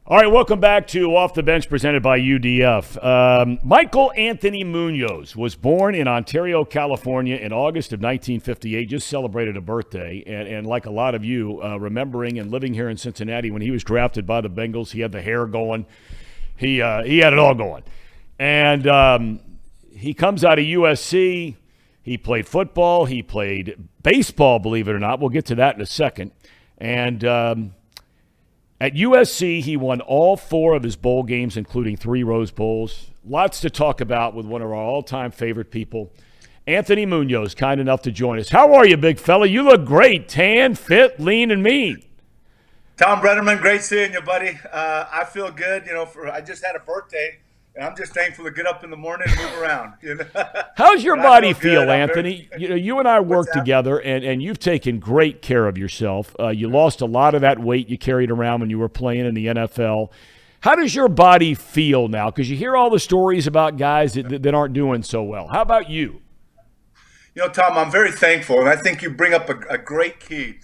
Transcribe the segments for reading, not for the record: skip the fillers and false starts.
All right, welcome back to Off the Bench presented by UDF. Michael Anthony Munoz was born in Ontario, California in August of 1958, just celebrated a birthday. And like a lot of you, remembering and living here in Cincinnati, when he was drafted by the Bengals, he had the hair going. He had it all going. And he comes out of USC. He played football. He played baseball, believe it or not. We'll get to that in a second. And at USC, he won all 4 of his bowl games, including 3 Rose Bowls. Lots to talk about with one of our all-time favorite people, Anthony Munoz, kind enough to join us. How are you, big fella? You look great, tan, fit, lean, and mean. Tom Brenneman, great seeing you, buddy. I feel good. I just had a birthday, and I'm just thankful to get up in the morning and move around. How's your But body feel feel, good. Anthony? You and I work together, and you've taken great care of yourself. You lost a lot of that weight you carried around when you were playing in the NFL. How does your body feel now? Because you hear all the stories about guys that aren't doing so well. How about you? Tom, I'm very thankful, and I think you bring up a great key.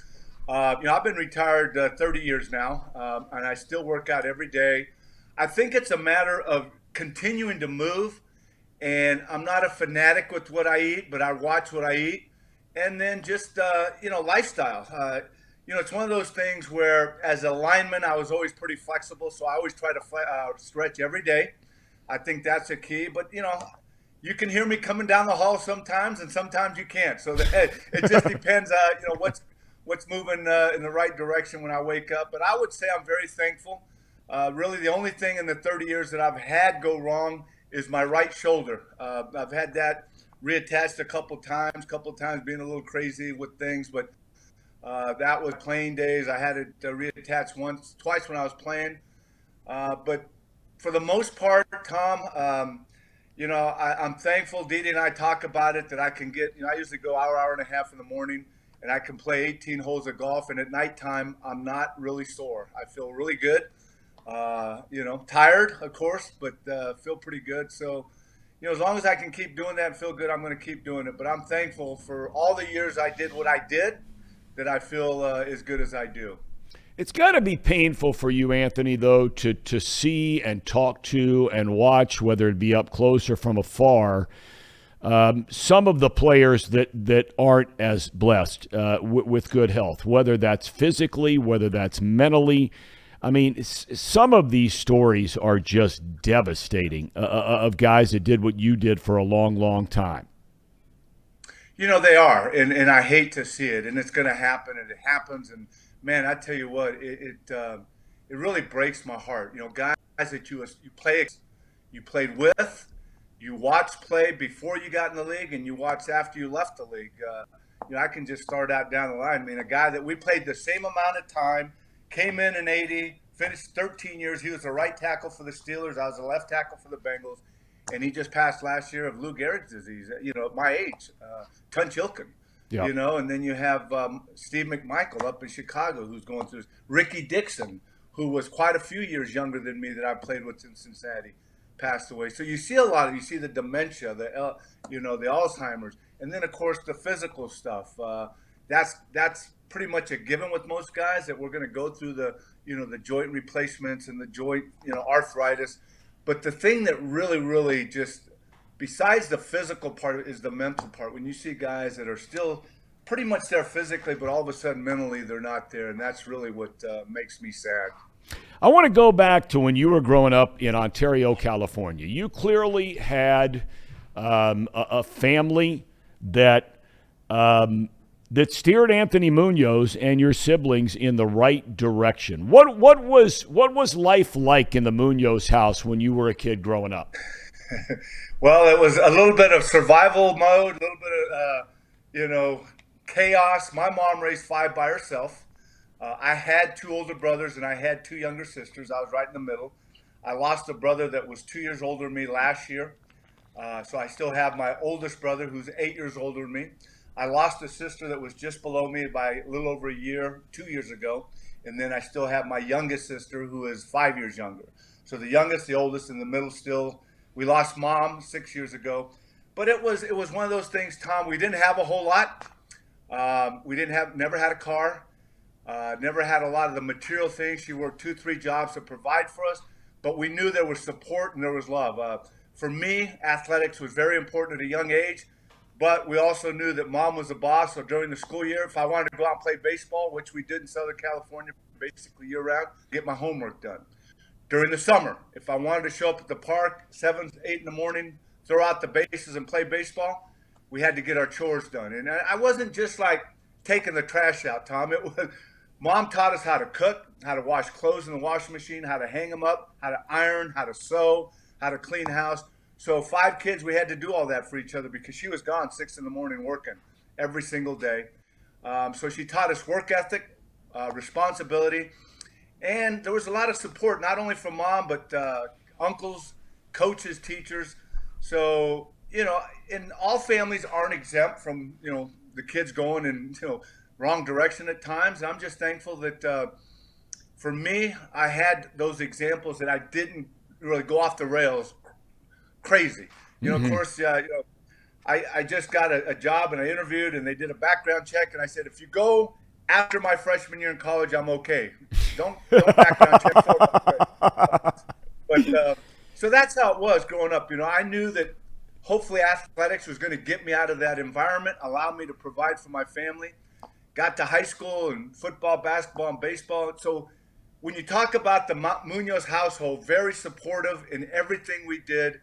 I've been retired 30 years now, and I still work out every day. I think it's a matter of continuing to move, and I'm not a fanatic with what I eat, but I watch what I eat, and then just lifestyle. It's one of those things where, as a lineman, I was always pretty flexible, so I always try to stretch every day. I think that's a key, but you can hear me coming down the hall sometimes, and sometimes you can't. So it just depends. What's moving in the right direction when I wake up. But I would say I'm very thankful. Really, the only thing in the 30 years that I've had go wrong is my right shoulder. I've had that reattached a couple times being a little crazy with things, but that was playing days. I had it reattached twice when I was playing. But for the most part, Tom, I'm thankful. Didi and I talk about it that I can get. I usually go hour and a half in the morning, and I can play 18 holes of golf. And at nighttime, I'm not really sore. I feel really good. Tired, of course, but feel pretty good. So, as long as I can keep doing that and feel good, I'm going to keep doing it. But I'm thankful for all the years I did what I did, that I feel as good as I do. It's got to be painful for you, Anthony, though, to see and talk to and watch, whether it be up close or from afar, some of the players that aren't as blessed with good health, whether that's physically, whether that's mentally. I mean, some of these stories are just devastating of guys that did what you did for a long, long time. They are, and I hate to see it, and it's going to happen, and it happens, and man, I tell you what, it really breaks my heart. Guys that you played with, you watched play before you got in the league, and you watched after you left the league. I can just start out down the line. I mean, a guy that we played the same amount of time. Came in 80, finished 13 years. He was a right tackle for the Steelers. I was a left tackle for the Bengals. And he just passed last year of Lou Gehrig's disease, at my age, Tunchilkin. Yeah. And then you have Steve McMichael up in Chicago who's going through this. Ricky Dixon, who was quite a few years younger than me that I played with in Cincinnati, passed away. So you see you see the dementia, the Alzheimer's. And then, of course, the physical stuff. That's pretty much a given with most guys, that we're going to go through the joint replacements and the joint arthritis. But the thing that really just, besides the physical part, is the mental part. When you see guys that are still pretty much there physically, but all of a sudden mentally they're not there, and that's really what makes me sad. I want to go back to when you were growing up in Ontario, California. You clearly had a family that steered Anthony Munoz and your siblings in the right direction. What was life like in the Munoz house when you were a kid growing up? Well, it was a little bit of survival mode, a little bit of chaos. My mom raised 5 by herself. I had 2 older brothers and I had 2 younger sisters. I was right in the middle. I lost a brother that was 2 years older than me last year. So I still have my oldest brother who's 8 years older than me. I lost a sister that was just below me by a little over a year, 2 years ago. And then I still have my youngest sister who is 5 years younger. So the youngest, the oldest, in the middle still. We lost mom 6 years ago. But it was one of those things, Tom. We didn't have a whole lot. We never had a car. Never had a lot of the material things. She worked 2-3 jobs to provide for us, but we knew there was support and there was love. For me, athletics was very important at a young age, but we also knew that mom was the boss. So during the school year, if I wanted to go out and play baseball, which we did in Southern California basically year-round, get my homework done. During the summer, if I wanted to show up at the park 7, 8 in the morning, throw out the bases and play baseball, we had to get our chores done. And I wasn't just like taking the trash out, Tom. It was mom taught us how to cook, how to wash clothes in the washing machine, how to hang them up, how to iron, how to sew, how to clean house. So 5 kids, we had to do all that for each other because she was gone 6 in the morning working every single day. So she taught us work ethic, responsibility, and there was a lot of support, not only from mom, but uncles, coaches, teachers. So, and all families aren't exempt from, the kids going in, wrong direction at times. I'm just thankful that for me, I had those examples that I didn't really go off the rails crazy. Of course, I just got a job and I interviewed and they did a background check and I said, if you go after my freshman year in college, I'm okay. Don't background check. But so that's how it was growing up. I knew that hopefully athletics was going to get me out of that environment, allow me to provide for my family. Got to high school and football, basketball, and baseball. So when you talk about the Munoz household, very supportive in everything we did.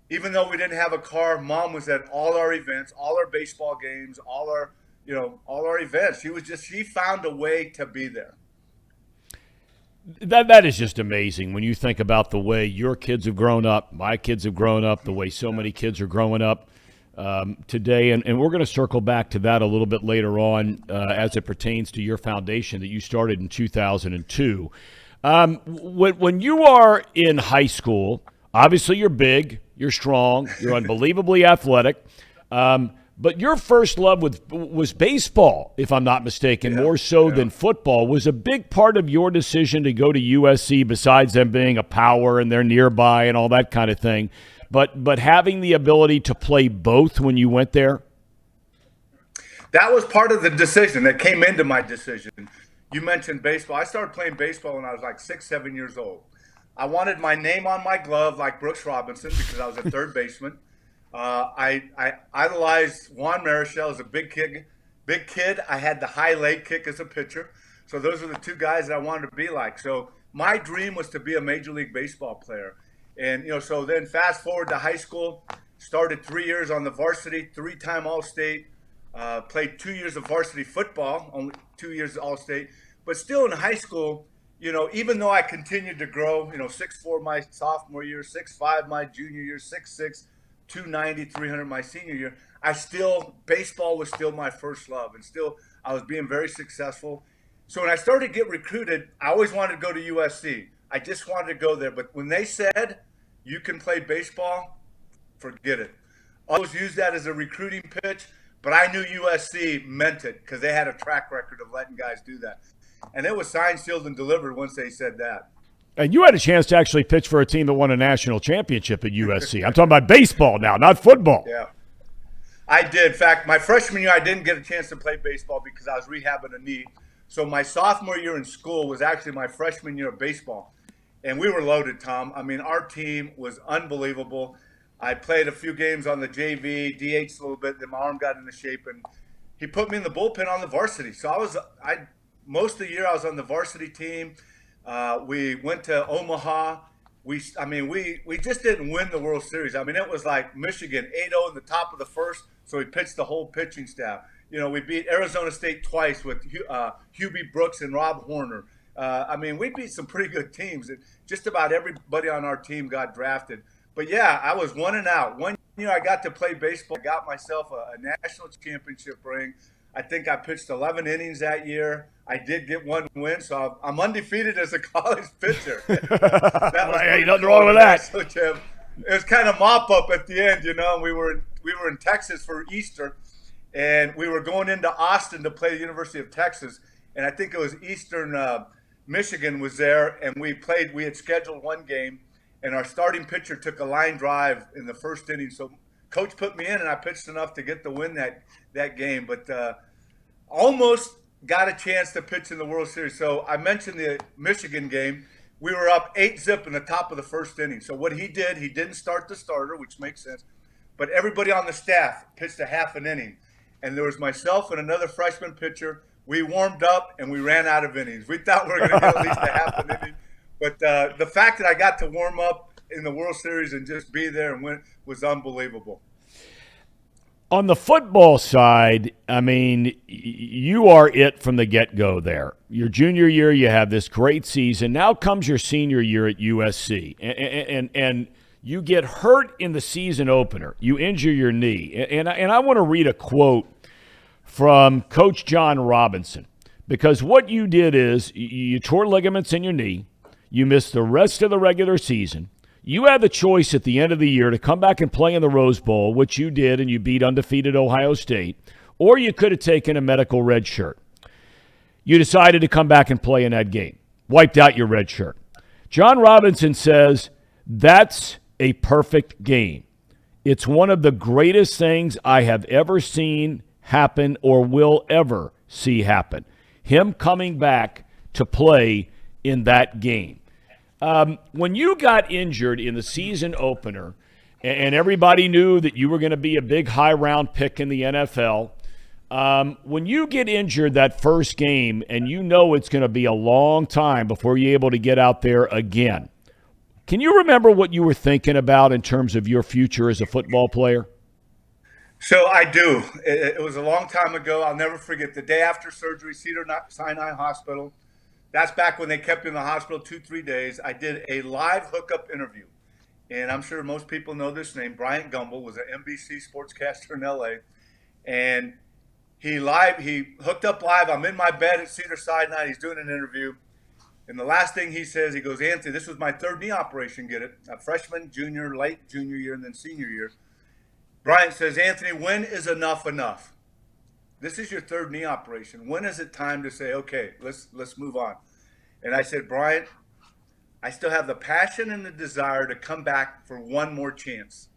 Even though we didn't have a car, mom was at all our events, all our baseball games, all our events. She found a way to be there. That is just amazing when you think about the way your kids have grown up, my kids have grown up, the way so many kids are growing up today. And we're going to circle back to that a little bit later on as it pertains to your foundation that you started in 2002. When you are in high school, obviously you're big, you're strong, you're unbelievably athletic. But your first love was baseball, if I'm not mistaken, more so than football. Was a big part of your decision to go to USC, besides them being a power and they're nearby and all that kind of thing. But having the ability to play both when you went there? That was part of the decision that came into my decision. You mentioned baseball. I started playing baseball when I was like 6, 7 years old. I wanted my name on my glove like Brooks Robinson because I was a third baseman. I idolized Juan Marichal as a big kid. I had the high leg kick as a pitcher. So those were the 2 guys that I wanted to be like. So my dream was to be a Major League Baseball player. And, so then fast forward to high school, started 3 years on the varsity, 3-time All-State, played 2 years of varsity football, only 2 years All-State. But still in high school, even though I continued to grow, 6'4" my sophomore year, 6'5" my junior year, 6'6", 290, 300 my senior year, baseball was still my first love, and still I was being very successful. So when I started to get recruited, I always wanted to go to USC. I just wanted to go there. But when they said you can play baseball, forget it. I always used that as a recruiting pitch, but I knew USC meant it because they had a track record of letting guys do that. And it was signed, sealed, and delivered once they said that. And you had a chance to actually pitch for a team that won a national championship at USC. I'm talking about baseball now, not football. Yeah, I did. In fact, my freshman year, I didn't get a chance to play baseball because I was rehabbing a knee. So my sophomore year in school was actually my freshman year of baseball. And we were loaded, Tom. I mean, our team was unbelievable. I played a few games on the JV, DH'd a little bit, then my arm got into shape, and he put me in the bullpen on the varsity. So most of the year I was on the varsity team. We went to Omaha. We just didn't win the World Series. I mean, it was like Michigan 8-0 in the top of the first, so we pitched the whole pitching staff. We beat Arizona State twice with Hubie Brooks and Rob Horner. We beat some pretty good teams. Just about everybody on our team got drafted. But, yeah, I was 1 and out. 1 year I got to play baseball. I got myself a national championship ring. I think I pitched 11 innings that year. I did get 1 win, so I'm undefeated as a college pitcher. Ain't nothing wrong with that. It was kind of mop-up at the end, We were in Texas for Easter, and we were going into Austin to play the University of Texas. And I think it was Eastern Michigan was there, and we had scheduled 1 game, and our starting pitcher took a line drive in the first inning. So coach put me in, and I pitched enough to get the win that game. But almost got a chance to pitch in the World Series. So I mentioned the Michigan game. We were up 8-zip in the top of the first inning. So what he did, he didn't start the starter, which makes sense. But everybody on the staff pitched a half an inning. And there was myself and another freshman pitcher. We warmed up and we ran out of innings. We thought we were going to get at least a half an inning. But the fact that I got to warm up in the World Series and just be there and win was unbelievable. On the football side, I mean, you are it from the get-go there. Your junior year, you have this great season. Now comes your senior year at USC, and you get hurt in the season opener. You injure your knee. And I want to read a quote from Coach John Robinson, because what you did is you tore ligaments in your knee. You missed the rest of the regular season. You had the choice at the end of the year to come back and play in the Rose Bowl, which you did, and you beat undefeated Ohio State, or you could have taken a medical red shirt. You decided to come back and play in that game, wiped out your red shirt. John Robinson says, that's a perfect game. It's one of the greatest things I have ever seen happen or will ever see happen. Him coming back to play in that game. When you got injured in the season opener, and everybody knew that you were going to be a big high-round pick in the NFL, when you get injured that first game and you know it's going to be a long time before you're able to get out there again, can you remember what you were thinking about in terms of your future as a football player? So I do. It was a long time ago. I'll never forget the day after surgery, Cedar-Sinai Hospital. That's back when they kept me in the hospital 2-3 days. I did a live hookup interview. And I'm sure most people know this name. Bryant Gumbel was an NBC sportscaster in LA. And he hooked up live. I'm in my bed at Cedar-Sinai. He's doing an interview. And the last thing he says, he goes, Anthony, this was my third knee operation, get it? A freshman, junior, late junior year, and then senior year. Bryant says, Anthony, when is enough enough? This is your third knee operation. When is it time to say, okay, let's move on? And I said, Bryant, I still have the passion and the desire to come back for one more chance.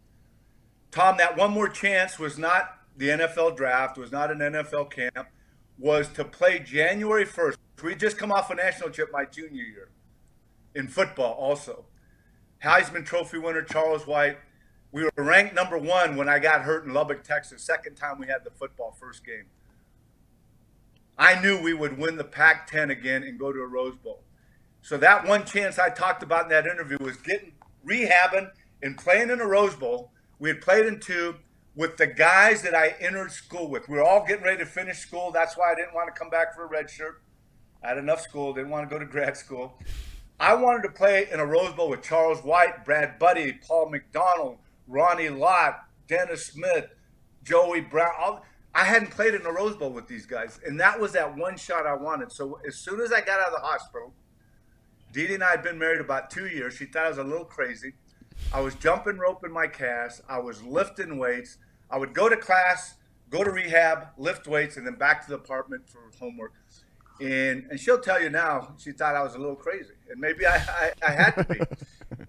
Tom, that one more chance was not the NFL draft, was not an NFL camp, was to play January 1st. We just come off a national chip my junior year in football also. Heisman Trophy winner Charles White. We were ranked number 1 when I got hurt in Lubbock, Texas, second time we had the football first game. I knew we would win the Pac-10 again and go to a Rose Bowl. So that one chance I talked about in that interview was rehabbing and playing in a Rose Bowl. We had played in 2 with the guys that I entered school with. We were all getting ready to finish school. That's why I didn't want to come back for a red shirt. I had enough school, didn't want to go to grad school. I wanted to play in a Rose Bowl with Charles White, Brad Buddy, Paul McDonald, Ronnie Lott, Dennis Smith, Joey Brown. I hadn't played in a Rose Bowl with these guys, and that was that one shot I wanted. So as soon as I got out of the hospital, Dee Dee and I had been married about 2 years. She thought I was a little crazy. I was jumping rope in my cast. I was lifting weights. I would go to class, go to rehab, lift weights, and then back to the apartment for homework. And she'll tell you now, she thought I was a little crazy. And maybe I had to be.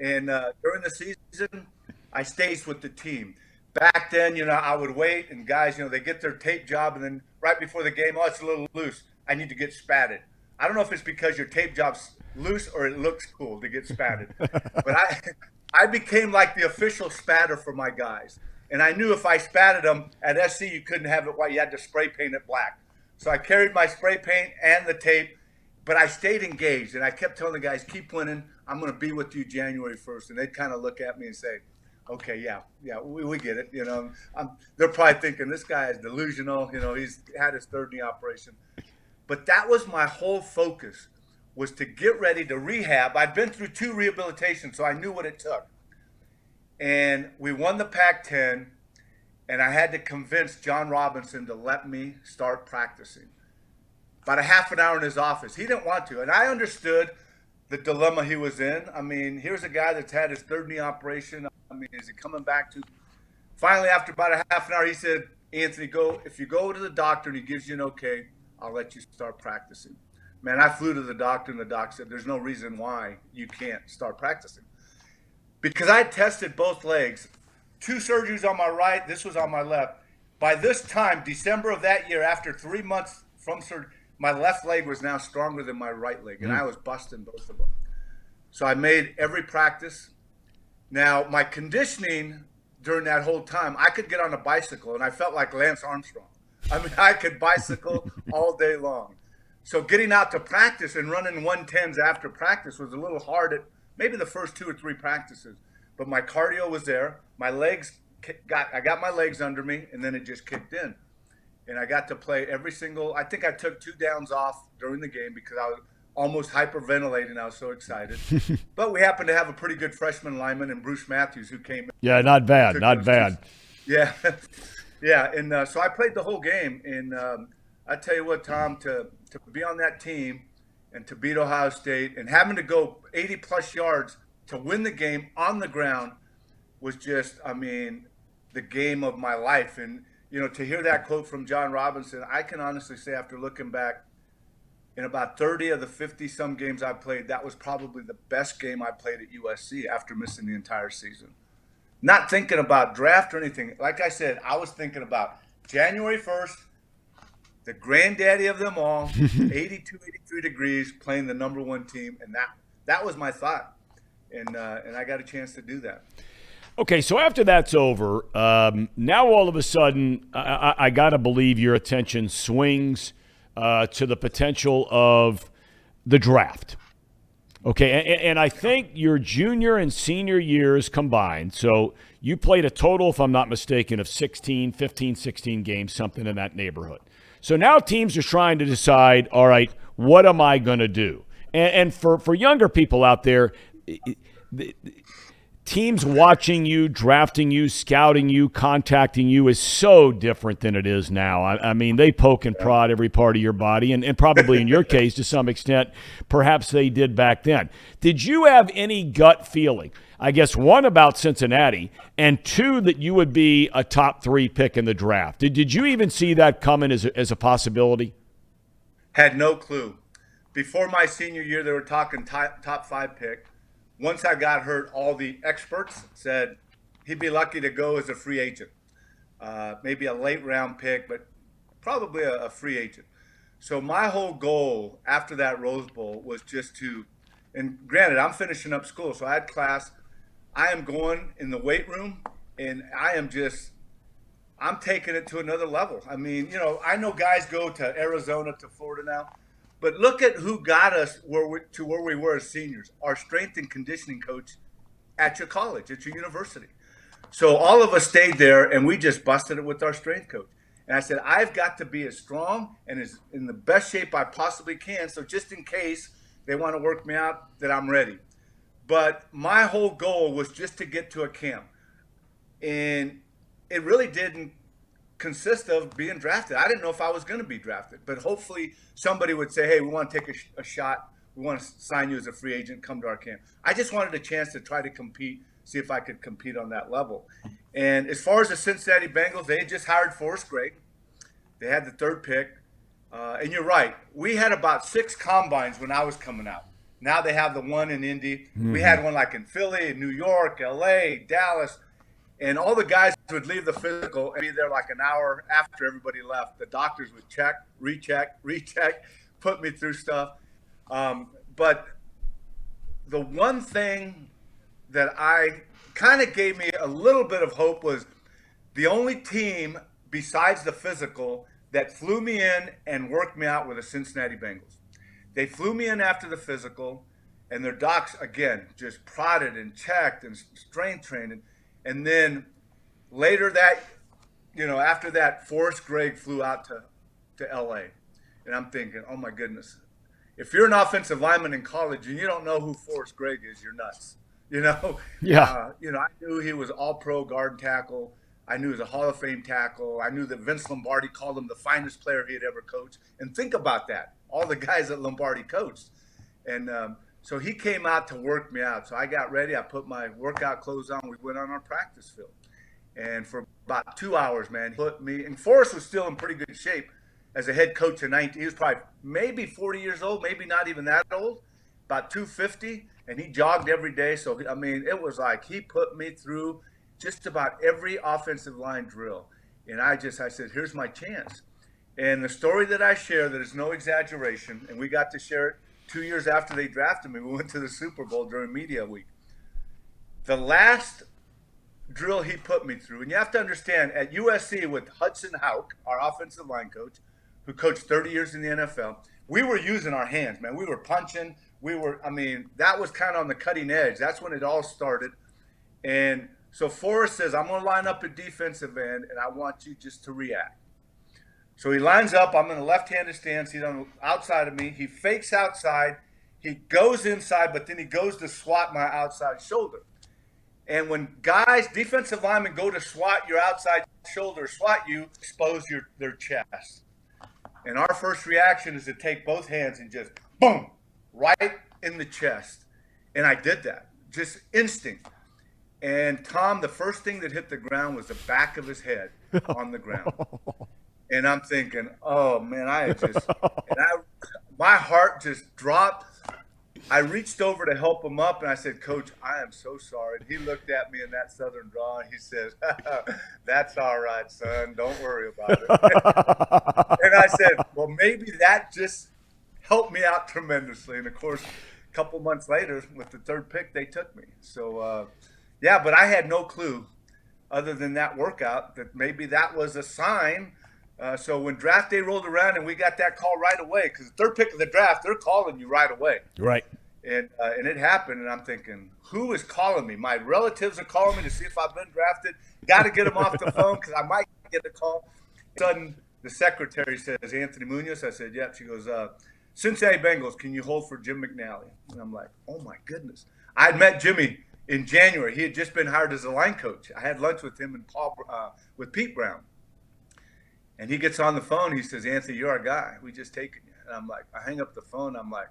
And during the season, I stayed with the team. Back then, I would wait, and guys, they get their tape job, and then right before the game, it's a little loose. I need to get spatted. I don't know if it's because your tape job's loose or it looks cool to get spatted. But I became like the official spatter for my guys. And I knew if I spatted them at SC, you couldn't have it white. You had to spray paint it black. So I carried my spray paint and the tape, but I stayed engaged. And I kept telling the guys, keep winning. I'm going to be with you January 1st. And they'd kind of look at me and say, okay, yeah, we get it. They're probably thinking this guy is delusional. He's had his third knee operation. But that was my whole focus, was to get ready to rehab. I'd been through 2 rehabilitations, so I knew what it took. And we won the Pac-10, and I had to convince John Robinson to let me start practicing. About a half an hour in his office. He didn't want to, and I understood the dilemma he was in. I mean, here's a guy that's had his third knee operation. I mean, is he coming back to? Finally, after about a half an hour, he said, Anthony, if you go to the doctor and he gives you an okay, I'll let you start practicing. Man, I flew to the doctor, and the doc said, there's no reason why you can't start practicing. Because I tested both legs, 2 surgeries on my right, this was on my left. By this time, December of that year, after 3 months from surgery, my left leg was now stronger than my right leg, and I was busting both of them. So I made every practice. Now, my conditioning during that whole time, I could get on a bicycle, and I felt like Lance Armstrong. I mean, I could bicycle all day long. So getting out to practice and running 110s after practice was a little hard at maybe the first 2 or 3 practices. But my cardio was there. I got my legs under me, and then it just kicked in. And I got to play I think I took 2 downs off during the game because I was almost hyperventilating. I was so excited. But we happened to have a pretty good freshman lineman in Bruce Matthews who came in. Yeah, not bad, not bad. Yeah. Yeah, and so I played the whole game. And I tell you what, Tom, to be on that team and to beat Ohio State and having to go 80-plus yards to win the game on the ground was just, I mean, the game of my life. And, you know, to hear that quote from John Robinson, I can honestly say after looking back, in about 30 of the 50-some games I played, that was probably the best game I played at USC after missing the entire season. Not thinking about draft or anything. Like I said, I was thinking about January 1st, the granddaddy of them all, 82, 83 degrees, playing the number 1 team, and that was my thought. And I got a chance to do that. Okay, so after that's over, now all of a sudden, I got to believe your attention swings to the potential of the draft. Okay, and I think your junior and senior years combined, so you played a total, if I'm not mistaken, of 15, 16 games, something in that neighborhood. So now teams are trying to decide, all right, what am I going to do? And for younger people out there, teams watching you, drafting you, scouting you, contacting you is so different than it is now. I mean, they poke and prod every part of your body, and probably in your case, to some extent, perhaps they did back then. Did you have any gut feeling, I guess, 1, about Cincinnati, and 2, that you would be a top 3 pick in the draft? Did you even see that coming as a possibility? Had no clue. Before my senior year, they were talking top 5 pick. Once I got hurt, all the experts said he'd be lucky to go as a free agent. Maybe a late round pick, but probably a free agent. So my whole goal after that Rose Bowl was just to, and granted, I'm finishing up school, so I had class. I am going in the weight room, and I'm taking it to another level. I mean, you know, I know guys go to Arizona, to Florida now. But look at who got us to where we were as seniors. Our strength and conditioning coach at your college, at your university. So all of us stayed there, and we just busted it with our strength coach. And I said, I've got to be as strong and as in the best shape I possibly can, so just in case they want to work me out, that I'm ready. But my whole goal was just to get to a camp. And it really didn't consist of being drafted. I didn't know if I was going to be drafted, but hopefully somebody would say, hey, we want to take a shot. We want to sign you as a free agent. Come to our camp. I just wanted a chance to try to compete, see if I could compete on that level. And as far as the Cincinnati Bengals, they had just hired Forrest Gregg. They had the 3rd pick. And you're right. We had about 6 combines when I was coming out. Now they have the one in Indy. Mm-hmm. We had one like in Philly, New York, LA, Dallas. And all the guys would leave the physical and be there like an hour after everybody left. The doctors would check, recheck, put me through stuff. But the one thing that I kind of gave me a little bit of hope was the only team besides the physical that flew me in and worked me out were the Cincinnati Bengals. They flew me in after the physical, and their docs, again, just prodded and checked and strength trained. And then later that, you know, after that, Forrest Gregg flew out to LA. And I'm thinking, oh my goodness, if you're an offensive lineman in college and you don't know who Forrest Gregg is, you're nuts. You know? Yeah. I knew he was all-pro guard and tackle. I knew he was a Hall of Fame tackle. I knew that Vince Lombardi called him the finest player he had ever coached. And think about that, all the guys that Lombardi coached. And so he came out to work me out. So I got ready. I put my workout clothes on. We went on our practice field. And for about 2 hours, man, he put me – and Forrest was still in pretty good shape as a head coach at 19. He was probably maybe 40 years old, maybe not even that old, about 250. And he jogged every day. So, I mean, it was like he put me through just about every offensive line drill. And I said, here's my chance. And the story that I share, that is no exaggeration, and we got to share it 2 years after they drafted me. We went to the Super Bowl during media week. The last drill he put me through, and you have to understand, at USC with Hudson Houck, our offensive line coach, who coached 30 years in the NFL, we were using our hands, man. We were punching. That was kind of on the cutting edge. That's when it all started. And so Forrest says, I'm going to line up at defensive end, and I want you just to react. So he lines up. I'm in a left-handed stance. He's on the outside of me. He fakes outside. He goes inside, but then he goes to swat my outside shoulder. And when guys, defensive linemen, go to swat your outside shoulder, swat you, expose their chest. And our first reaction is to take both hands and just boom, right in the chest. And I did that, just instinct. And Tom, the first thing that hit the ground was the back of his head on the ground. And I'm thinking, oh man, my heart just dropped. I reached over to help him up, and I said, Coach, I am so sorry. And he looked at me in that Southern drawl, and he says, that's all right, son. Don't worry about it. And I said, well, maybe that just helped me out tremendously. And, of course, a couple months later, with the third pick, they took me. So, but I had no clue other than that workout that maybe that was a sign. So when draft day rolled around and we got that call right away, because the third pick of the draft, they're calling you right away. Right. And it happened, and I'm thinking, who is calling me? My relatives are calling me to see if I've been drafted. Got to get them off the phone because I might get a call. All of a sudden, the secretary says, Anthony Munoz. I said, yep. She goes, Cincinnati Bengals, can you hold for Jim McNally? And I'm like, oh, my goodness. I'd met Jimmy in January. He had just been hired as a line coach. I had lunch with him and with Pete Brown. And he gets on the phone. He says, Anthony, you're our guy. We just taken you. And I'm like, I hang up the phone. I'm like,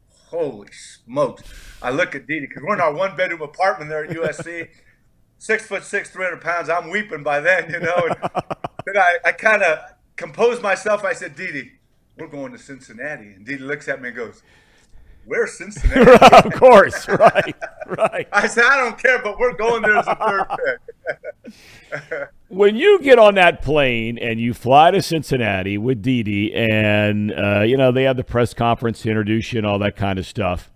holy smokes. I look at Didi, because we're in our one-bedroom apartment there at USC. 6'6", 300 pounds. I'm weeping by then, you know. And then I kind of composed myself. I said, Didi, we're going to Cincinnati. And Didi looks at me and goes, where's Cincinnati? Of course, right. I said, I don't care, but we're going there as a third pick. When you get on that plane and you fly to Cincinnati with Didi and, they have the press conference to introduce you and all that kind of stuff,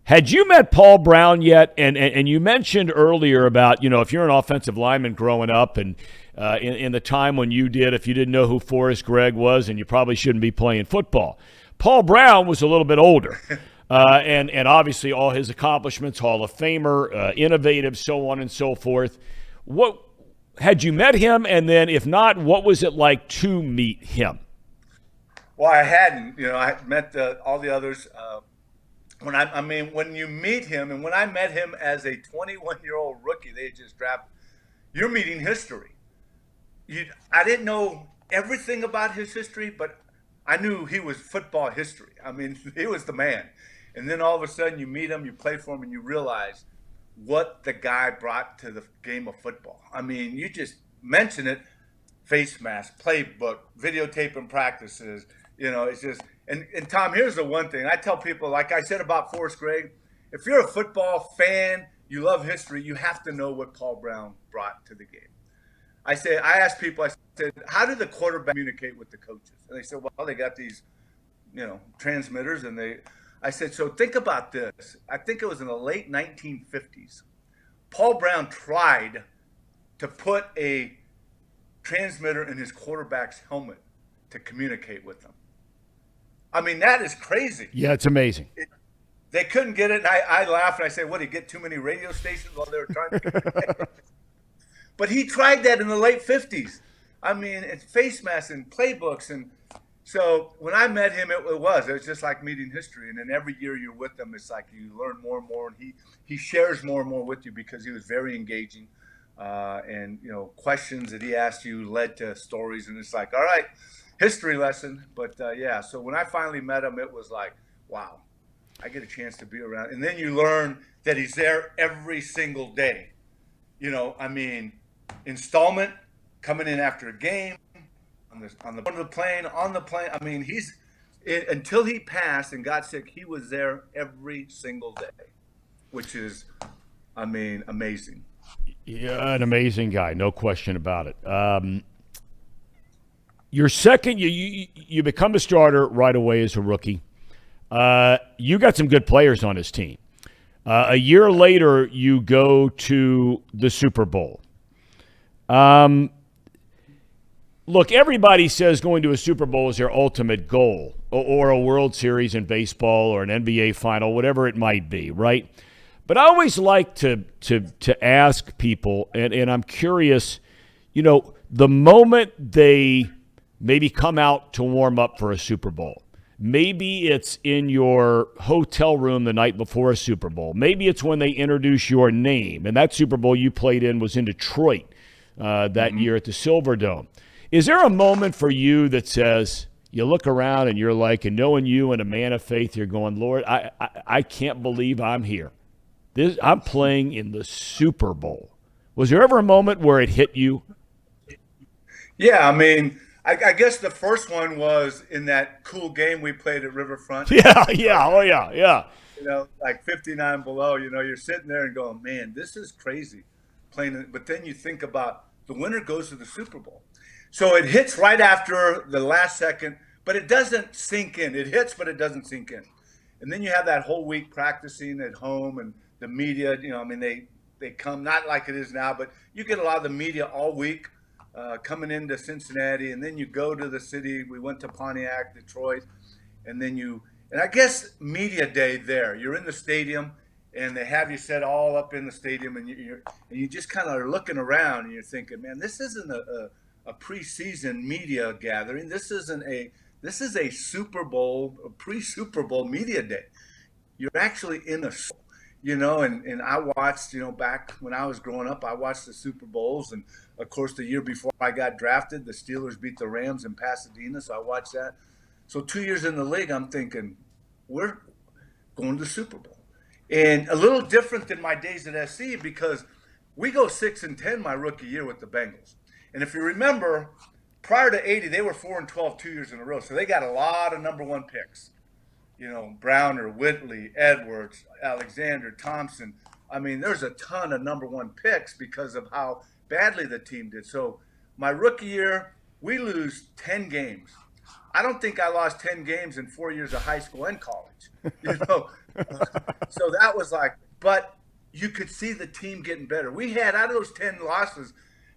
had you met Paul Brown yet? And you mentioned earlier about, if you're an offensive lineman growing up and in the time when you did, if you didn't know who Forrest Gregg was, and you probably shouldn't be playing football. Paul Brown was a little bit older. And obviously all his accomplishments, Hall of Famer, innovative, so on and so forth. What had you met him? And then if not, what was it like to meet him? Well, I hadn't. I met all the others. When you meet him, and when I met him as a 21-year-old rookie, they had just drafted, you're meeting history. I didn't know everything about his history, but I knew he was football history. He was the man. And then all of a sudden you meet him, you play for him, and you realize what the guy brought to the game of football. You just mention it, face mask, playbook, videotaping practices, it's just, and Tom, here's the one thing. I tell people, like I said about Forrest Gregg, if you're a football fan, you love history, you have to know what Paul Brown brought to the game. I asked people, I said, how do the quarterback communicate with the coaches? And they said, well, they got these, transmitters, and I said, so think about this. I think it was in the late 1950s. Paul Brown tried to put a transmitter in his quarterback's helmet to communicate with them. That is crazy. Yeah, it's amazing. They couldn't get it. And I laughed, and I said, what, did he get too many radio stations while they were trying to communicate? But he tried that in the late 50s. It's face masks and playbooks. And so when I met him, it was just like meeting history. And then every year you're with him, it's like you learn more and more. And he shares more and more with you because he was very engaging. And questions that he asked you led to stories. And it's like, all right, history lesson. But, so when I finally met him, it was like, wow, I get a chance to be around. And then you learn that he's there every single day. Installment, coming in after a game, on the plane. He's until he passed and got sick, he was there every single day, which is, amazing. Yeah, an amazing guy, no question about it. Your second, you become a starter right away as a rookie. You got some good players on his team. A year later, you go to the Super Bowl. Look, everybody says going to a Super Bowl is their ultimate goal, or a World Series in baseball, or an NBA final, whatever it might be, right? But I always like to ask people, and I'm curious, the moment they maybe come out to warm up for a Super Bowl. Maybe it's in your hotel room the night before a Super Bowl. Maybe it's when they introduce your name. And that Super Bowl you played in was in Detroit that year at the Silverdome. Is there a moment for you that says, you look around and you're like, and knowing you and a man of faith, you're going, Lord, I can't believe I'm here. I'm playing in the Super Bowl. Was there ever a moment where it hit you? Yeah, I mean, I guess the first one was in that cool game we played at Riverfront. Yeah, oh yeah. Like 59 below, you're sitting there and going, man, this is crazy playing it. But then you think about the winner goes to the Super Bowl. So it hits right after the last second, but it doesn't sink in. It hits, but it doesn't sink in. And then you have that whole week practicing at home, and the media, they come, not like it is now, but you get a lot of the media all week. Coming into Cincinnati, and then you go to the city. We went to Pontiac, Detroit, and I guess media day there. You're in the stadium, and they have you set all up in the stadium, and you just kind of are looking around, and you're thinking, man, this isn't a preseason media gathering. This is a Super Bowl, a pre-Super Bowl media day. You're actually in a and I watched, back when I was growing up, I watched the Super Bowls. And, of course, the year before I got drafted, the Steelers beat the Rams in Pasadena, so I watched that. So 2 years in the league, I'm thinking, we're going to the Super Bowl. And a little different than my days at SC, because we go 6-10 my rookie year with the Bengals. And if you remember, prior to 80, they were 4-12 2 years in a row. So they got a lot of number one picks. Browner, Whitley, Edwards, Alexander, Thompson. I mean, there's a ton of number one picks because of how badly the team did. So my rookie year, we lose 10 games. I don't think I lost 10 games in 4 years of high school and college. So that was like, but you could see the team getting better. We had, out of those 10 losses,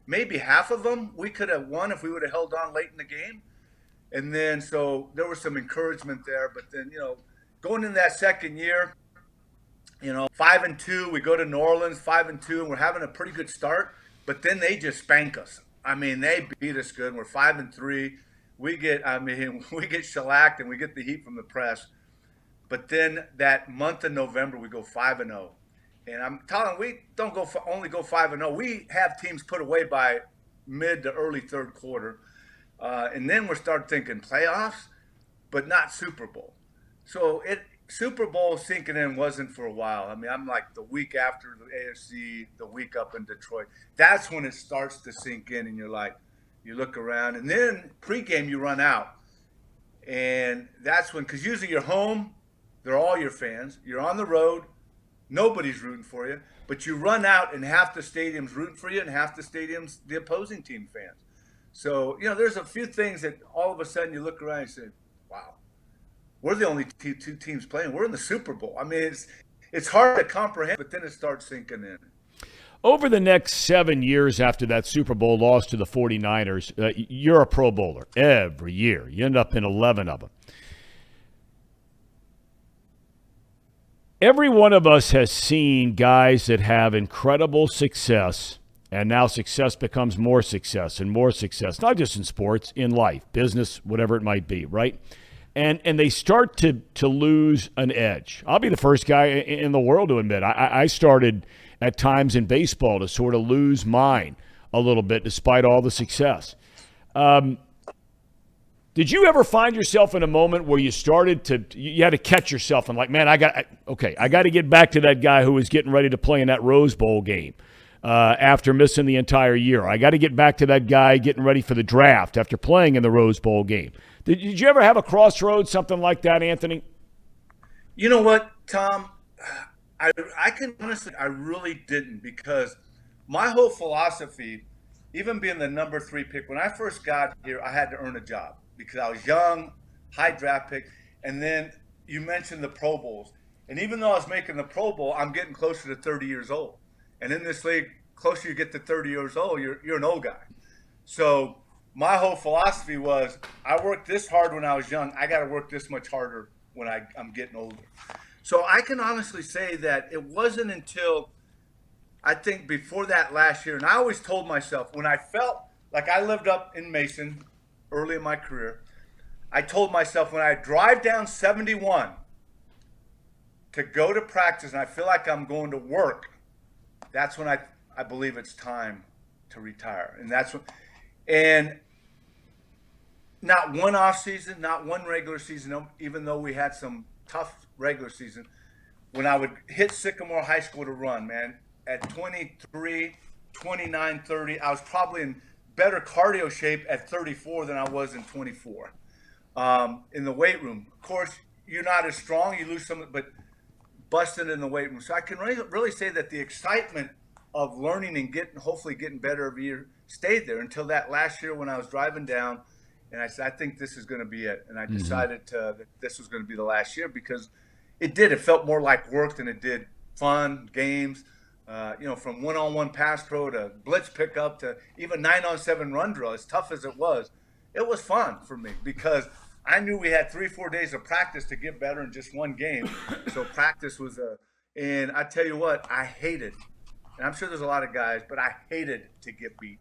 maybe half of them we could have won if we would have held on late in the game. And then, so there was some encouragement there. But then, going in that second year, 5-2, we go to New Orleans, 5-2, and we're having a pretty good start. But then they just spank us. I mean, they beat us good. We're 5-3. We get shellacked, and we get the heat from the press. But then that month of November, we go 5-0. And I'm telling you, we don't only go 5-0. We have teams put away by mid to early third quarter. And then we start thinking playoffs, but not Super Bowl. So Super Bowl sinking in wasn't for a while. I mean, I'm like the week after the AFC, the week up in Detroit. That's when it starts to sink in, and you're like, you look around. And then pregame, you run out. And that's when, because usually you're home, they're all your fans. You're on the road, nobody's rooting for you. But you run out, and half the stadium's rooting for you, and half the stadium's the opposing team fans. So, there's a few things that all of a sudden you look around and say, wow, we're the only two teams playing. We're in the Super Bowl. I mean, it's hard to comprehend, but then it starts sinking in. Over the next 7 years after that Super Bowl loss to the 49ers, you're a Pro Bowler every year. You end up in 11 of them. Every one of us has seen guys that have incredible success. And now success becomes more success and more success, not just in sports, in life, business, whatever it might be, right? And they start to lose an edge. I'll be the first guy in the world to admit I started at times in baseball to sort of lose mine a little bit despite all the success. Did you ever find yourself in a moment where you had to catch yourself and like, man, I got to get back to that guy who was getting ready to play in that Rose Bowl game? After missing the entire year. I got to get back to that guy getting ready for the draft after playing in the Rose Bowl game. Did you ever have a crossroads, something like that, Anthony? You know what, Tom? I can honestly, I really didn't, because my whole philosophy even being the number 3 pick, when I first got here, I had to earn a job because I was young, high draft pick. And then you mentioned the Pro Bowls. And even though I was making the Pro Bowl, I'm getting closer to 30 years old. And in this league, closer you get to 30 years old, you're an old guy. So my whole philosophy was, I worked this hard when I was young. I got to work this much harder when I'm getting older. So I can honestly say that it wasn't until I think before that last year, and I always told myself when I felt like I lived up in Mason early in my career, I told myself when I drive down 71 to go to practice and I feel like I'm going to work, that's when I believe it's time to retire. And that's when, and not one off season, not one regular season, even though we had some tough regular season, when I would hit Sycamore High School to run, man, at 23, 29, 30, I was probably in better cardio shape at 34 than I was in 24. In the weight room, of course, you're not as strong, you lose some, but busting in the weight room. So I can really say that the excitement of learning and hopefully getting better every year stayed there until that last year when I was driving down, and I said, I think this is going to be it. And I decided that this was going to be the last year because it did. It felt more like work than it did fun, games. From one-on-one pass pro to blitz pickup to even 9-on-7 run drill, as tough as it was fun for me because I knew we had 3-4 days of practice to get better in just one game. So practice was and I tell you what, I hated, and I'm sure there's a lot of guys, but I hated to get beat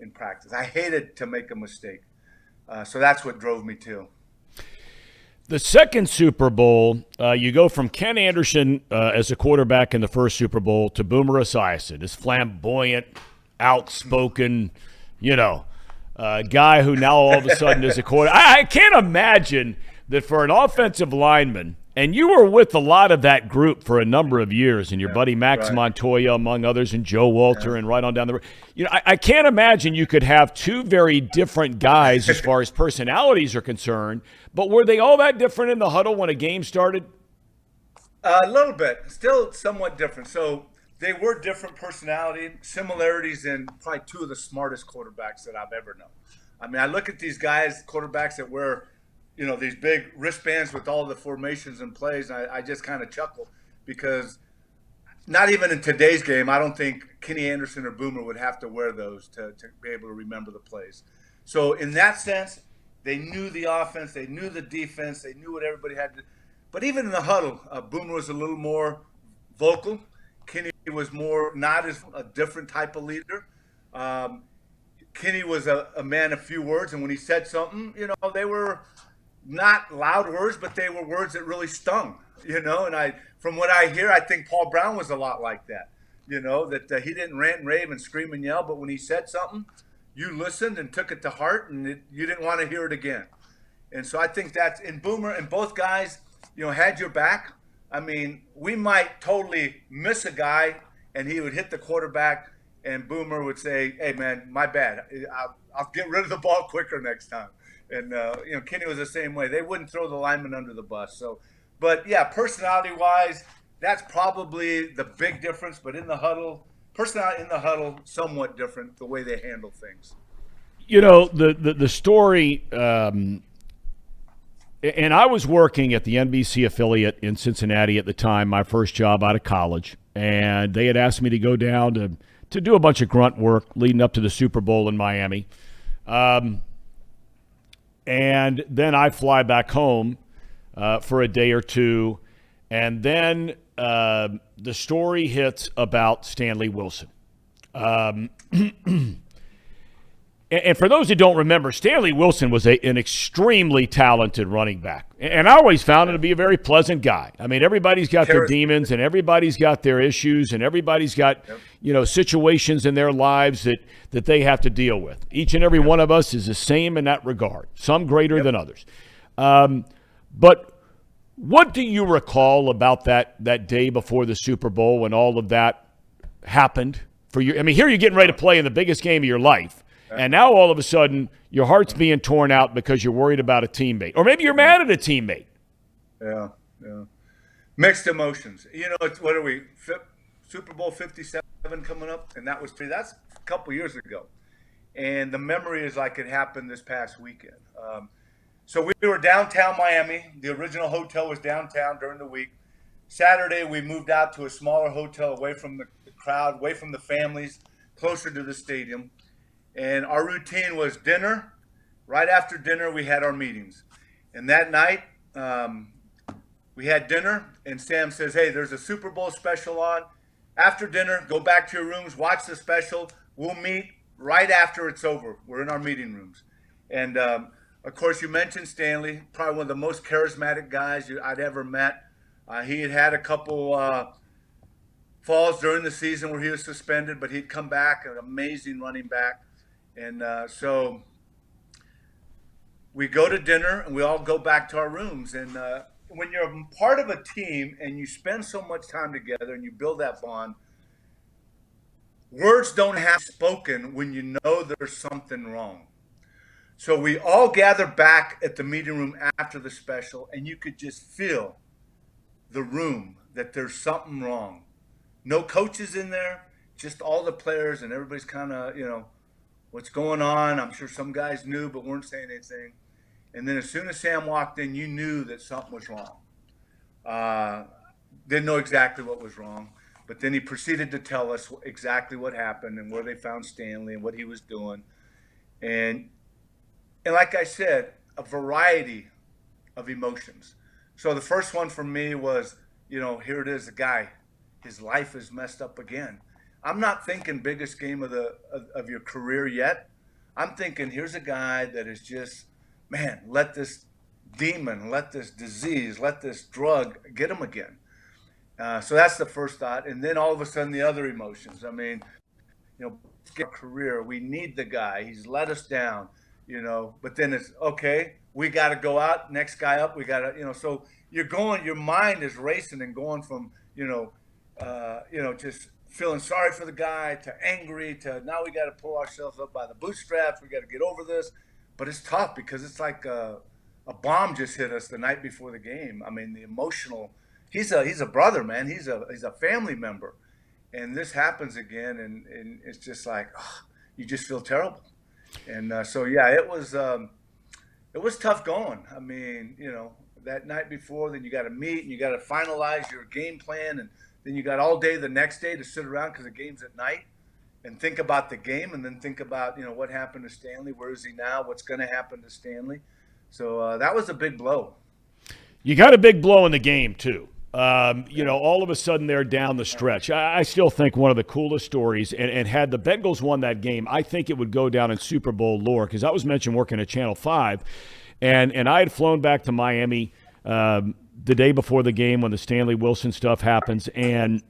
in practice. I hated to make a mistake. So that's what drove me too. The second Super Bowl, you go from Ken Anderson as a quarterback in the first Super Bowl to Boomer Esiason, this flamboyant, outspoken, guy who now all of a sudden is a quarterback. I can't imagine that for an offensive lineman, and you were with a lot of that group for a number of years, and your buddy Max Montoya, among others, and Joe Walter, and right on down the road. I can't imagine you could have two very different guys as far as personalities are concerned, but were they all that different in the huddle when a game started? A little bit. Still somewhat different. So they were different personality, similarities in probably two of the smartest quarterbacks that I've ever known. I mean, I look at these guys, quarterbacks that wear these big wristbands with all the formations and plays, and I just kind of chuckle because not even in today's game, I don't think Kenny Anderson or Boomer would have to wear those to be able to remember the plays. So in that sense, they knew the offense, they knew the defense, they knew what everybody had to. But even in the huddle, Boomer was a little more vocal. Kenny was not as a different type of leader. Kenny was a man of few words, and when he said something, they were not loud words, but they were words that really stung, and from what I hear, I think Paul Brown was a lot like that, that he didn't rant and rave and scream and yell, but when he said something, you listened and took it to heart, and you didn't want to hear it again. And so I think that's in Boomer, and both guys, had your back. I mean, we might totally miss a guy, and he would hit the quarterback, and Boomer would say, "Hey, man, my bad. I'll get rid of the ball quicker next time." And Kenny was the same way. They wouldn't throw the lineman under the bus. So, but yeah, personality-wise, that's probably the big difference. But in the huddle, personality in the huddle, somewhat different the way they handle things. The story. And I was working at the NBC affiliate in Cincinnati at the time, my first job out of college, and they had asked me to go down to do a bunch of grunt work leading up to the Super Bowl in Miami. And then I fly back home for a day or two, and then the story hits about Stanley Wilson. And for those who don't remember, Stanley Wilson was an extremely talented running back. And I always found him to be a very pleasant guy. I mean, everybody's got their demons, and everybody's got their issues, and everybody's got, situations in their lives that they have to deal with. Each and every one of us is the same in that regard, some greater than others. But what do you recall about that day before the Super Bowl when all of that happened for you? I mean, here you're getting ready to play in the biggest game of your life. And now all of a sudden, your heart's being torn out because you're worried about a teammate. Or maybe you're mad at a teammate. Yeah. Mixed emotions. What are we, Super Bowl 57 coming up? And that's a couple years ago. and the memory is like it happened this past weekend. So we were downtown Miami. The original hotel was downtown during the week. Saturday, we moved out to a smaller hotel away from the crowd, away from the families, closer to the stadium. And our routine was dinner. Right after dinner, we had our meetings. And that night, we had dinner, and Sam says, hey, there's a Super Bowl special on. After dinner, go back to your rooms, watch the special. We'll meet right after it's over. We're in our meeting rooms. And, of course, you mentioned Stanley, probably one of the most charismatic guys I'd ever met. He had had a couple falls during the season where he was suspended, but he'd come back, an amazing running back. And so we go to dinner, and we all go back to our rooms. And when you're part of a team and you spend so much time together and you build that bond, words don't have to be spoken when you know there's something wrong. So we all gather back at the meeting room after the special, and you could just feel the room that there's something wrong. No coaches in there, just all the players, and everybody's kind of, what's going on. I'm sure some guys knew but weren't saying anything. And then as soon as Sam walked in, you knew that something was wrong. Didn't know exactly what was wrong, but then he proceeded to tell us exactly what happened and where they found Stanley and what he was doing. And like I said, a variety of emotions. So the first one for me was, here it is, the guy, his life is messed up again. I'm not thinking biggest game of your career yet. I'm thinking here's a guy that is just, man, let this demon, let this disease, let this drug get him again. So that's the first thought. And then all of a sudden the other emotions. I mean, career, we need the guy. He's let us down, but then it's okay. We got to go out, next guy up. We got to, so you're going, your mind is racing and going from, just feeling sorry for the guy to angry to now we got to pull ourselves up by the bootstraps. We got to get over this. But it's tough because it's like a bomb just hit us the night before the game. I mean, the emotional. He's a brother, man. He's a family member, and this happens again, and it's just like you just feel terrible. And so yeah, it was tough going. I mean, that night before, then you got to meet and you got to finalize your game plan, and then you got all day the next day to sit around because the game's at night. And think about the game, and then think about what happened to Stanley. Where is he now? What's going to happen to Stanley? So that was a big blow. You got a big blow in the game too. All of a sudden they're down the stretch. I still think one of the coolest stories, and had the Bengals won that game, I think it would go down in Super Bowl lore because I was mentioned working at Channel 5, and I had flown back to Miami the day before the game when the Stanley Wilson stuff happens, and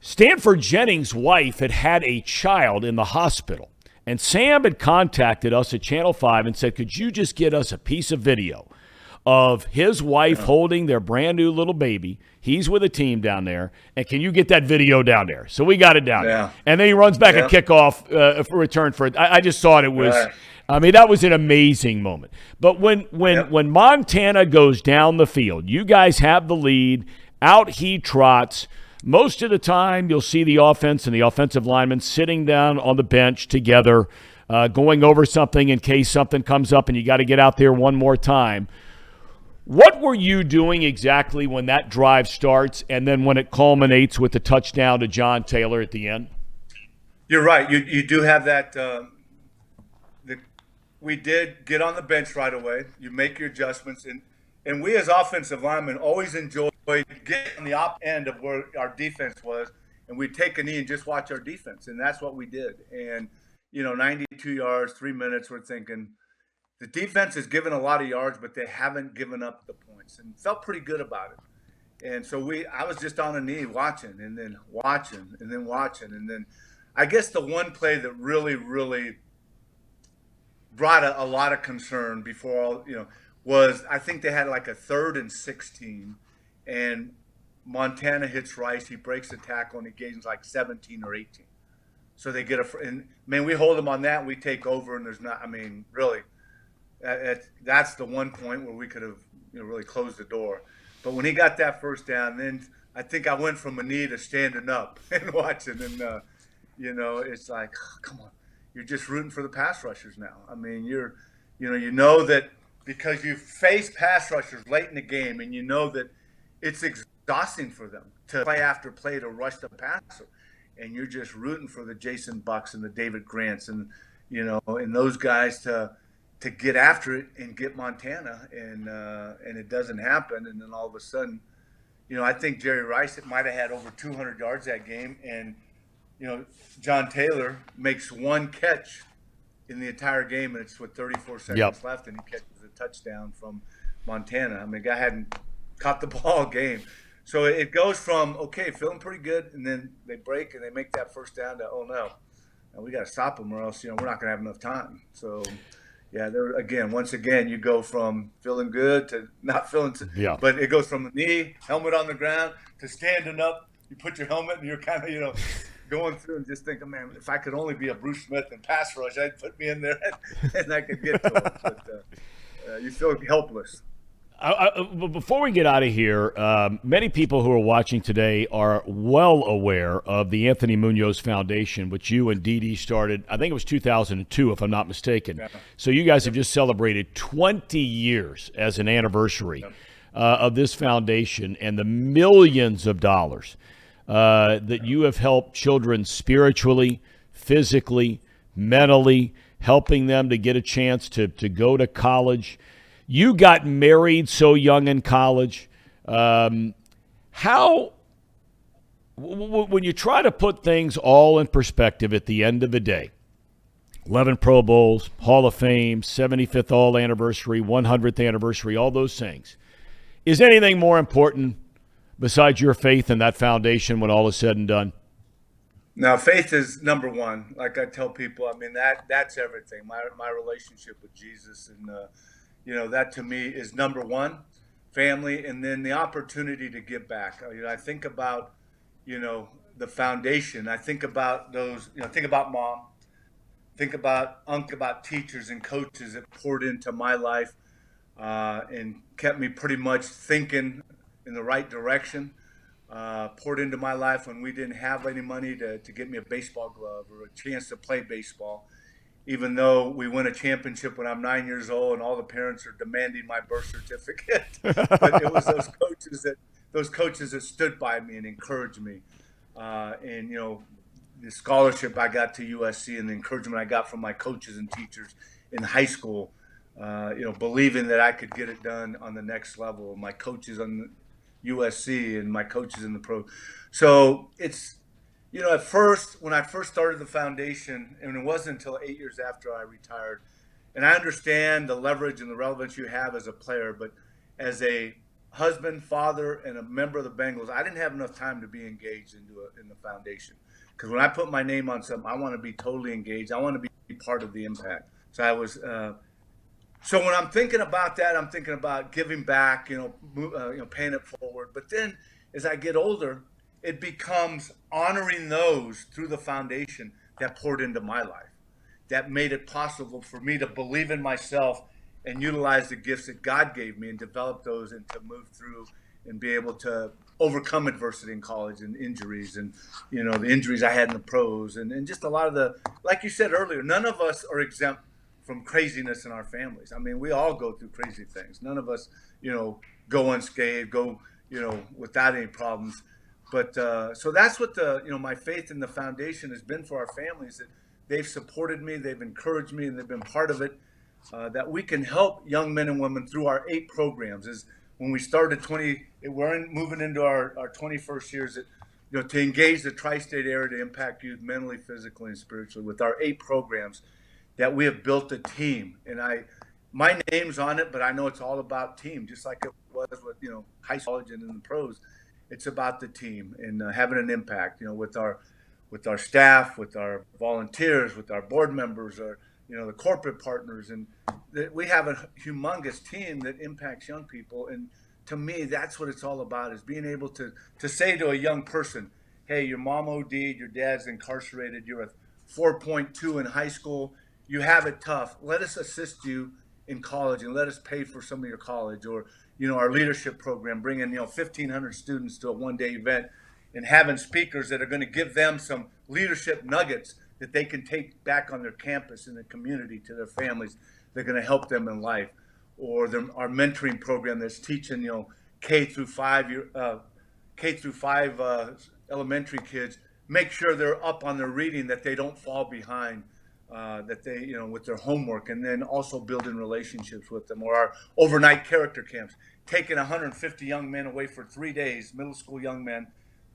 Stanford Jennings' wife had a child in the hospital, and Sam had contacted us at Channel 5 and said, could you just get us a piece of video of his wife holding their brand new little baby? He's with a team down there, and can you get that video down there? So we got it down there. And then he runs back a kickoff for return for it. I just thought it was that was an amazing moment. But when Montana goes down the field, you guys have the lead, out he trots. Most of the time, you'll see the offense and the offensive linemen sitting down on the bench together, going over something in case something comes up and you got to get out there one more time. What were you doing exactly when that drive starts and then when it culminates with the touchdown to John Taylor at the end? You're right. You do have that. We did get on the bench right away. You make your adjustments. And we as offensive linemen always enjoy getting on the op end of where our defense was, and we'd take a knee and just watch our defense. And that's what we did. And, 92 yards, 3 minutes, we're thinking the defense has given a lot of yards, but they haven't given up the points and felt pretty good about it. And so I was just on a knee watching and then watching and then watching. And then I guess the one play that really, really brought a lot of concern before all, was I think they had like a 3rd and 16, and Montana hits Rice. He breaks the tackle, and he gains like 17 or 18. So they get and man, we hold them on that, and we take over, and there's not. I mean, really, that's the one point where we could have really closed the door. But when he got that first down, then I think I went from a knee to standing up and watching, it's like, come on, you're just rooting for the pass rushers now. I mean, you know that because you face pass rushers late in the game, and you know that it's exhausting for them to play after play to rush the passer, and you're just rooting for the Jason Bucks and the David Grants and those guys to get after it and get Montana, and it doesn't happen, and then all of a sudden, I think Jerry Rice might have had over 200 yards that game, and John Taylor makes one catch in the entire game, and it's with 34 seconds left, and he catches a touchdown from Montana. I mean, the guy hadn't caught the ball all game. So it goes from, okay, feeling pretty good, and then they break and they make that first down to, oh no, we got to stop them or else, we're not going to have enough time. So, yeah, once again, you go from feeling good to not feeling but it goes from the knee, helmet on the ground, to standing up. You put your helmet and you're kind of, going through and just thinking, man, if I could only be a Bruce Smith and pass rush, I'd put me in there and I could get to him. But you feel helpless. Before we get out of here, many people who are watching today are well aware of the Anthony Munoz Foundation, which you and Dee Dee started, I think it was 2002, if I'm not mistaken. Yeah. So you guys have just celebrated 20 years as an anniversary of this foundation and the millions of dollars that you have helped children spiritually, physically, mentally, helping them to get a chance to go to college. You got married so young in college. How, when you try to put things all in perspective at the end of the day, 11 Pro Bowls, Hall of Fame, 75th All Anniversary, 100th Anniversary, all those things, is anything more important besides your faith in that foundation when all is said and done? Now, faith is number one. Like I tell people, I mean, that's everything. My relationship with Jesus, and that to me is number one. Family, and then the opportunity to give back. I think about, the foundation. I think about those. Think about mom. Think about about teachers and coaches that poured into my life and kept me pretty much thinking in the right direction. Poured into my life when we didn't have any money to get me a baseball glove or a chance to play baseball, even though we win a championship when I'm 9 years old and all the parents are demanding my birth certificate. But it was those coaches that stood by me and encouraged me. And the scholarship I got to USC and the encouragement I got from my coaches and teachers in high school, believing that I could get it done on the next level. My coaches on USC and my coaches in the pro. So it's, at first, when I first started the foundation, and it wasn't until 8 years after I retired, and I understand the leverage and the relevance you have as a player, but as a husband, father, and a member of the Bengals, I didn't have enough time to be engaged in the foundation. Because when I put my name on something, I want to be totally engaged. I want to be part of the impact. So I was. So when I'm thinking about that, I'm thinking about giving back, paying it forward. But then as I get older, it becomes honoring those through the foundation that poured into my life, that made it possible for me to believe in myself and utilize the gifts that God gave me and develop those and to move through and be able to overcome adversity in college and injuries and, the injuries I had in the pros and just a lot of like you said earlier, none of us are exempt from craziness in our families. I mean, we all go through crazy things. None of us, go unscathed, go, without any problems. But so that's what my faith in the foundation has been for our families, that they've supported me, they've encouraged me, and they've been part of it, that we can help young men and women through our 8 programs. Is when we started we're moving into our 21st years, that, to engage the tri-state area to impact youth mentally, physically, and spiritually with our 8 programs, that we have built a team. And my name's on it, but I know it's all about team, just like it was with, high school and in the pros. It's about the team and having an impact, with our staff, with our volunteers, with our board members, or, the corporate partners. And we have a humongous team that impacts young people. And to me, that's what it's all about, is being able to say to a young person, hey, your mom OD'd, your dad's incarcerated, you're a 4.2 in high school, you have it tough. Let us assist you in college and let us pay for some of your college, or, our leadership program, bringing, 1,500 students to a one-day event and having speakers that are going to give them some leadership nuggets that they can take back on their campus and the community to their families. They're going to help them in life. Or our mentoring program that's teaching, K through 5 elementary kids, make sure they're up on their reading, that they don't fall behind, that they, with their homework, and then also building relationships with them. Or our overnight character camps, taking 150 young men away for 3 days, middle school young men,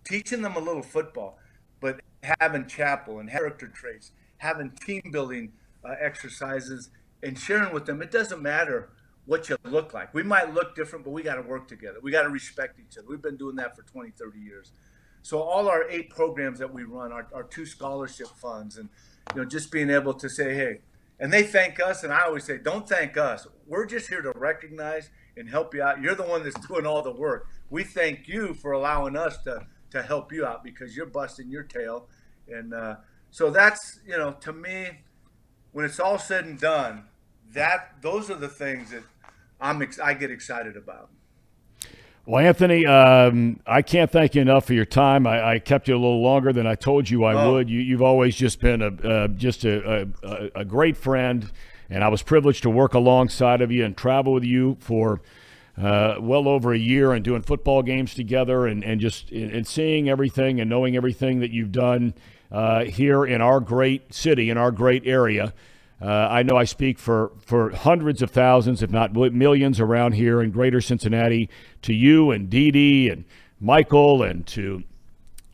teaching them a little football, but having chapel and character traits, having team building exercises, and sharing with them. It doesn't matter what you look like. We might look different, but we got to work together. We got to respect each other. We've been doing that for 20, 30 years. So all our 8 programs that we run, our 2 scholarship funds, and just being able to say, hey, and they thank us, and I always say, don't thank us. We're just here to recognize and help you out. You're the one that's doing all the work. We thank you for allowing us to help you out, because you're busting your tail. And so that's, to me, when it's all said and done, those are the things that I get excited about. Well, Anthony, I can't thank you enough for your time. I kept you a little longer than I told you I would. You've always just been a great friend, and I was privileged to work alongside of you and travel with you for well over a year, and doing football games together, and just and seeing everything and knowing everything that you've done here in our great city, in our great area. I know I speak for hundreds of thousands, if not millions, around here in greater Cincinnati, to you and Dee Dee and Michael and to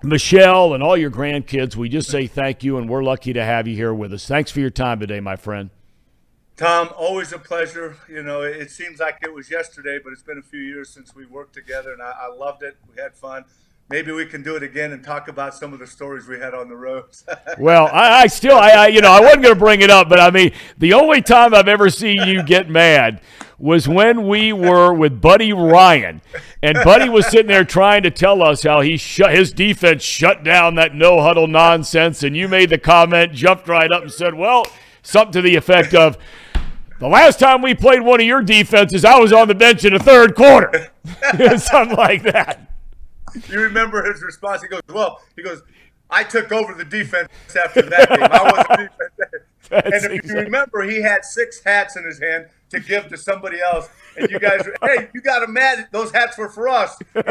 Michelle and all your grandkids. We just say thank you, and we're lucky to have you here with us. Thanks for your time today, my friend. Tom, always a pleasure. It seems like it was yesterday, but it's been a few years since we worked together, and I loved it. We had fun. Maybe we can do it again and talk about some of the stories we had on the roads. Well, I wasn't going to bring it up, but I mean, the only time I've ever seen you get mad was when we were with Buddy Ryan, and Buddy was sitting there trying to tell us how his defense shut down that no-huddle nonsense, and you made the comment, jumped right up and said, well, something to the effect of, the last time we played one of your defenses, I was on the bench in the third quarter. Something like that. You remember his response? He goes, I took over the defense after that game. I wasn't defense. And if you remember, he had 6 hats in his hand to give to somebody else. And you guys, hey, you got him mad. Those hats were for us. That's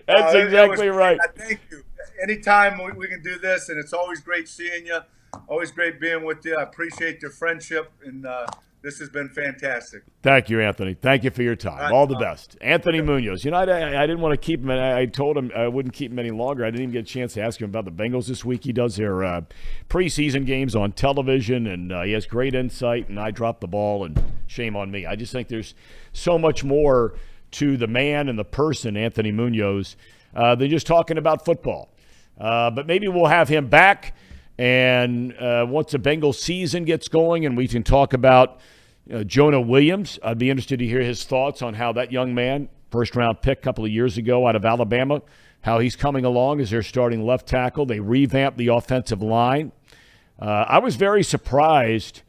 exactly right. Thank you. Anytime we can do this, and it's always great seeing you. Always great being with you. I appreciate your friendship, and this has been fantastic. Thank you, Anthony. Thank you for your time. All the best. Anthony Munoz. I didn't want to keep him. I told him I wouldn't keep him any longer. I didn't even get a chance to ask him about the Bengals this week. He does their preseason games on television, and he has great insight, and I dropped the ball, and shame on me. I just think there's so much more to the man and the person, Anthony Munoz, than just talking about football. But maybe we'll have him back. And once the Bengals season gets going and we can talk about Jonah Williams, I'd be interested to hear his thoughts on how that young man, first-round pick a couple of years ago out of Alabama, how he's coming along as their starting left tackle. They revamped the offensive line. I was very surprised.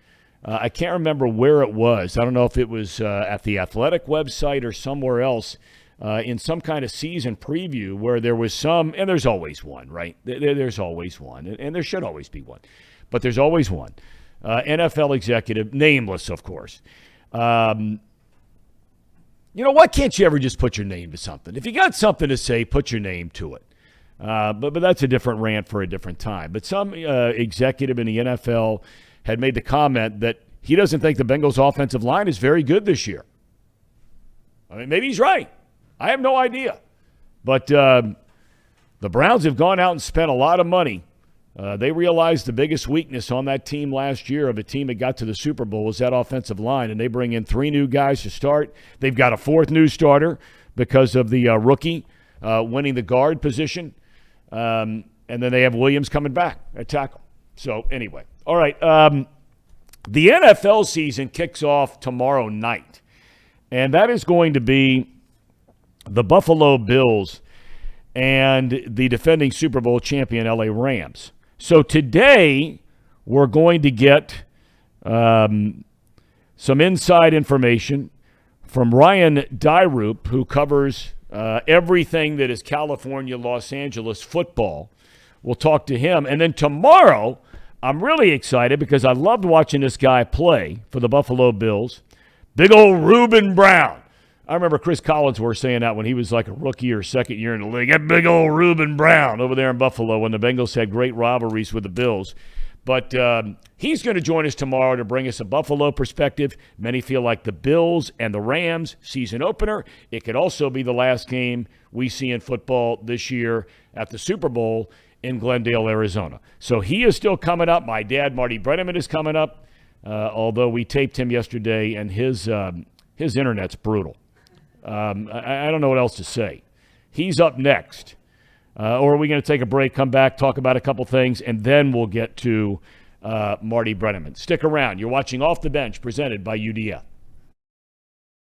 I can't remember where it was. I don't know if it was at the Athletic website or somewhere else. In some kind of season preview where there was some, and there's always one, right? There's always one, and there should always be one, but there's always one. NFL executive, nameless, of course. Why can't you ever just put your name to something? If you got something to say, put your name to it. But that's a different rant for a different time. But some executive in the NFL had made the comment that he doesn't think the Bengals' offensive line is very good this year. I mean, maybe he's right. I have no idea. But the Browns have gone out and spent a lot of money. They realized the biggest weakness on that team last year of a team that got to the Super Bowl was that offensive line, and they bring in 3 new guys to start. They've got a 4th new starter because of the rookie winning the guard position. And then they have Williams coming back at tackle. So anyway, all right. The NFL season kicks off tomorrow night, and that is going to be the Buffalo Bills and the defending Super Bowl champion LA Rams. So today we're going to get some inside information from Ryan Dyrup, who covers everything that is California, Los Angeles football. We'll talk to him. And then tomorrow, I'm really excited because I loved watching this guy play for the Buffalo Bills. Big old Reuben Brown. I remember Chris Collinsworth saying that when he was like a rookie or second year in the league. That big old Reuben Brown over there in Buffalo when the Bengals had great rivalries with the Bills. But he's going to join us tomorrow to bring us a Buffalo perspective. Many feel like the Bills and the Rams season opener. It could also be the last game we see in football this year at the Super Bowl in Glendale, Arizona. So he is still coming up. My dad, Marty Brenneman, is coming up, although we taped him yesterday, and his internet's brutal. I don't know what else to say. He's up next. Or are we going to take a break, come back, talk about a couple things, and then we'll get to Marty Brenneman. Stick around. You're watching Off the Bench, presented by UDF.